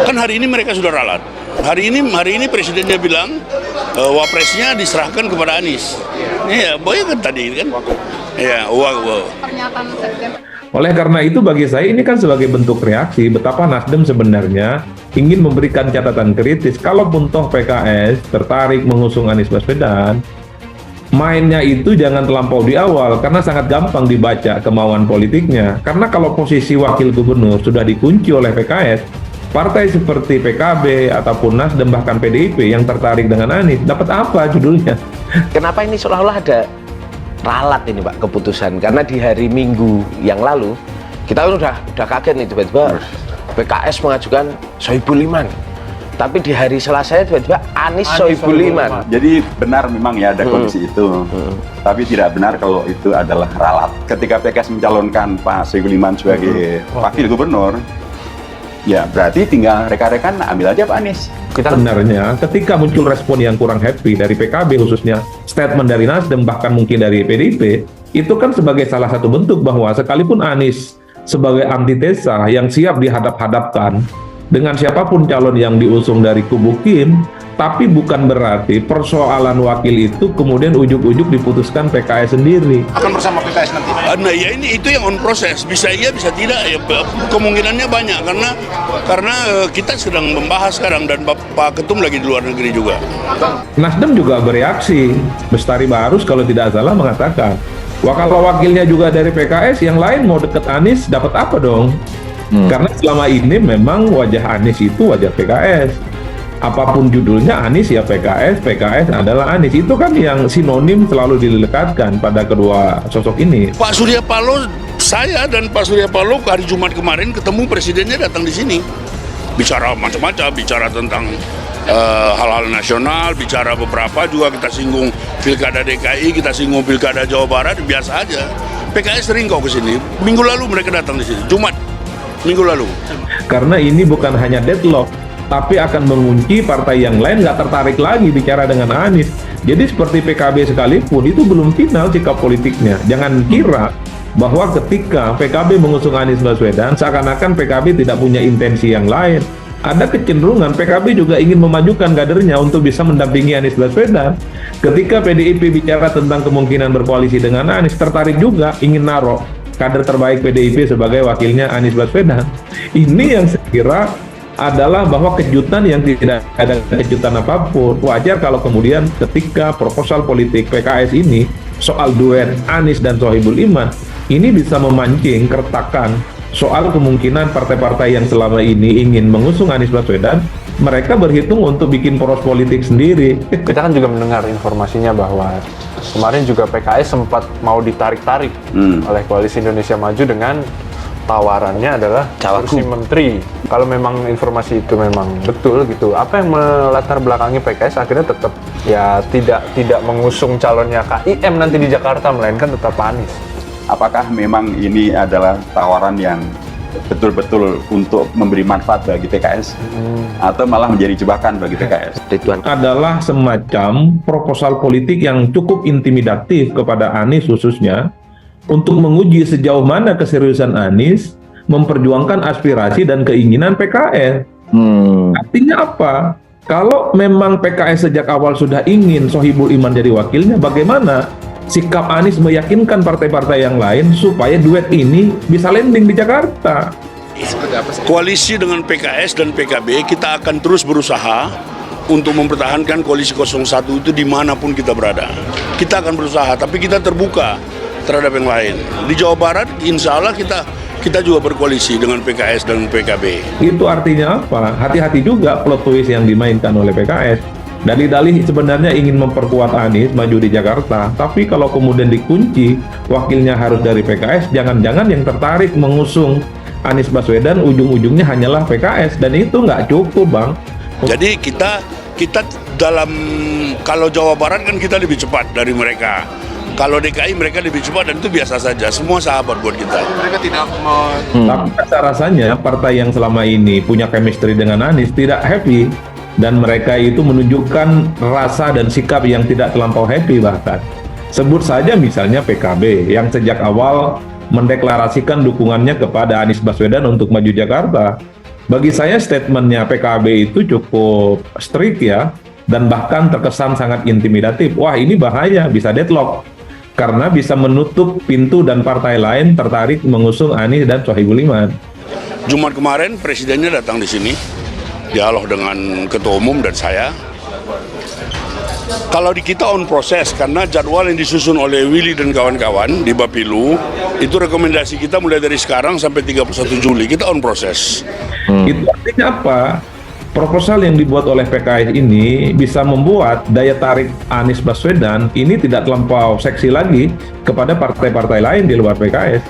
Kan hari ini mereka sudah ralat. Hari ini presidennya bilang wapresnya diserahkan kepada Anies. Iya, boy kan tadi kan. Iya, Pernyataan Sekjen. Oleh karena itu bagi saya ini kan sebagai bentuk reaksi betapa Nasdem sebenarnya ingin memberikan catatan kritis kalaupun toh PKS tertarik mengusung Anies Baswedan, mainnya itu jangan terlampau di awal karena sangat gampang dibaca kemauan politiknya. Karena kalau posisi wakil gubernur sudah dikunci oleh PKS, partai seperti PKB ataupun Nasdem bahkan PDIP yang tertarik dengan Anies dapat apa judulnya? Kenapa ini seolah-olah ada ralat ini Pak keputusan? Karena di hari Minggu yang lalu kita udah kaget nih tiba-tiba PKS mengajukan Sohibul Iman, tapi di hari Selasa tiba-tiba Anies Sohibul Iman. Jadi benar memang ya ada kondisi itu, tapi tidak benar kalau itu adalah ralat. Ketika PKS mencalonkan Pak Sohibul Iman sebagai wakil gubernur, ya berarti tinggal rekan-rekan ambil aja Pak Anies. Sebenarnya ketika muncul respon yang kurang happy dari PKB khususnya statement dari Nasdem bahkan mungkin dari PDIP, itu kan sebagai salah satu bentuk bahwa sekalipun Anies sebagai antitesa yang siap dihadap-hadapkan dengan siapapun calon yang diusung dari kubu Kim, tapi bukan berarti persoalan wakil itu kemudian ujuk-ujuk diputuskan PKS sendiri. Akan bersama PKS nanti. nah ya itu yang on proses. Bisa iya, bisa tidak. Ya, kemungkinannya banyak karena kita sedang membahas sekarang dan Pak Ketum lagi di luar negeri juga. Nasdem juga bereaksi. Bestari Barus kalau tidak salah mengatakan, wah kalau wakilnya juga dari PKS, yang lain mau deket Anies dapat apa dong? Karena selama ini memang wajah Anies itu wajah PKS. Apapun judulnya Anies ya PKS, PKS adalah Anies. Itu kan yang sinonim selalu dilekatkan pada kedua sosok ini. Pak Surya Paloh, saya dan Pak Surya Paloh hari Jumat kemarin ketemu presidennya datang di sini. Bicara macam-macam, bicara tentang hal-hal nasional, bicara beberapa juga kita singgung Pilkada DKI, kita singgung Pilkada Jawa Barat, biasa aja. PKS sering kok ke sini. Minggu lalu mereka datang di sini, Jumat minggu lalu. Karena ini bukan hanya deadlock, tapi akan mengunci partai yang lain nggak tertarik lagi bicara dengan Anies. Jadi seperti PKB sekalipun itu belum final sikap politiknya. Jangan kira bahwa ketika PKB mengusung Anies Baswedan seakan-akan PKB tidak punya intensi yang lain. Ada kecenderungan PKB juga ingin memajukan kadernya untuk bisa mendampingi Anies Baswedan. Ketika PDIP bicara tentang kemungkinan berkoalisi dengan Anies, tertarik juga ingin naruh kader terbaik PDIP sebagai wakilnya Anies Baswedan. Ini yang saya kira adalah bahwa kejutan yang tidak ada kejutan apapun. Wajar kalau kemudian ketika proposal politik PKS ini soal duet Anies dan Sohibul Iman ini bisa memancing keretakan soal kemungkinan partai-partai yang selama ini ingin mengusung Anies Baswedan, mereka berhitung untuk bikin poros politik sendiri. Kita kan juga mendengar informasinya bahwa kemarin juga PKS sempat mau ditarik-tarik oleh Koalisi Indonesia Maju dengan tawarannya adalah kursi menteri. Kalau memang informasi itu memang betul gitu, apa yang melatar belakangi PKS akhirnya tetap ya tidak mengusung calonnya KIM nanti di Jakarta, melainkan tetap Anies? Apakah memang ini adalah tawaran yang betul-betul untuk memberi manfaat bagi PKS atau malah menjadi jebakan bagi PKS? Adalah semacam proposal politik yang cukup intimidatif kepada Anies khususnya untuk menguji sejauh mana keseriusan Anies memperjuangkan aspirasi dan keinginan PKS. Artinya apa? Kalau memang PKS sejak awal sudah ingin Sohibul Iman jadi wakilnya, bagaimana sikap Anies meyakinkan partai-partai yang lain supaya duet ini bisa landing di Jakarta? Koalisi dengan PKS dan PKB kita akan terus berusaha untuk mempertahankan koalisi 01 itu dimanapun kita berada. Kita akan berusaha, tapi kita terbuka terhadap yang lain. Di Jawa Barat, insya Allah kita juga berkoalisi dengan PKS dan PKB. Itu artinya apa? Hati-hati juga plot twist yang dimainkan oleh PKS. Dalih-dalih sebenarnya ingin memperkuat Anies maju di Jakarta, tapi kalau kemudian dikunci wakilnya harus dari PKS, jangan-jangan yang tertarik mengusung Anies Baswedan ujung-ujungnya hanyalah PKS, dan itu nggak cukup, Bang. Jadi kita dalam, kalau Jawa Barat kan kita lebih cepat dari mereka. Kalau DKI mereka lebih cepat dan itu biasa saja, semua sahabat buat kita. Mereka tidak Tapi rasanya partai yang selama ini punya chemistry dengan Anies tidak happy. Dan mereka itu menunjukkan rasa dan sikap yang tidak terlampau happy bahkan. Sebut saja misalnya PKB yang sejak awal mendeklarasikan dukungannya kepada Anies Baswedan untuk maju Jakarta. Bagi saya statementnya PKB itu cukup strict ya, dan bahkan terkesan sangat intimidatif. Wah, ini bahaya, bisa deadlock. Karena bisa menutup pintu dan partai lain tertarik mengusung Anies dan Sohibul Iman. Jumat kemarin presidennya datang di sini, dialog dengan ketua umum dan saya. Kalau di kita on proses, karena jadwal yang disusun oleh Willy dan kawan-kawan di Bapilu, itu rekomendasi kita mulai dari sekarang sampai 31 Juli, kita on proses. Itu artinya apa? Proposal yang dibuat oleh PKS ini bisa membuat daya tarik Anies Baswedan ini tidak terlampau seksi lagi kepada partai-partai lain di luar PKS.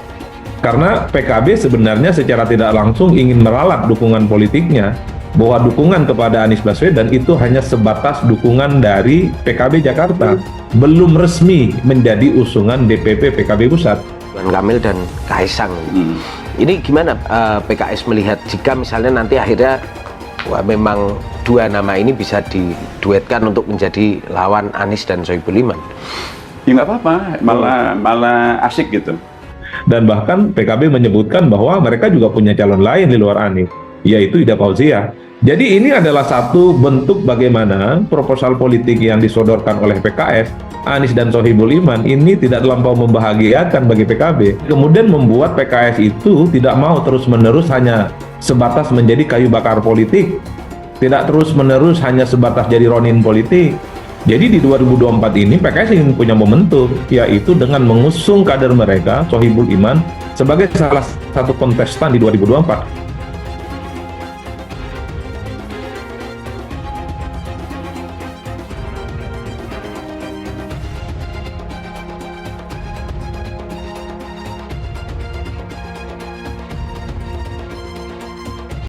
Karena PKB sebenarnya secara tidak langsung ingin meralat dukungan politiknya, bahwa dukungan kepada Anies Baswedan itu hanya sebatas dukungan dari PKB Jakarta, belum resmi menjadi usungan DPP PKB Pusat. Ridwan Kamil dan Kaisang. Ini gimana PKS melihat jika misalnya nanti akhirnya wah, memang dua nama ini bisa diduetkan untuk menjadi lawan Anies dan Sohibul Iman? Ya nggak apa-apa, malah asik gitu. Dan bahkan PKB menyebutkan bahwa mereka juga punya calon lain di luar Anies, yaitu Ida Fauzia. Jadi ini adalah satu bentuk bagaimana proposal politik yang disodorkan oleh PKS, Anies dan Sohibul Iman ini tidak terlampau membahagiakan bagi PKB. Kemudian membuat PKS itu tidak mau terus-menerus hanya sebatas menjadi kayu bakar politik, tidak terus-menerus hanya sebatas jadi ronin politik. Jadi di 2024 ini PKS ingin punya momentum, yaitu dengan mengusung kader mereka, Sohibul Iman, sebagai salah satu kontestan di 2024.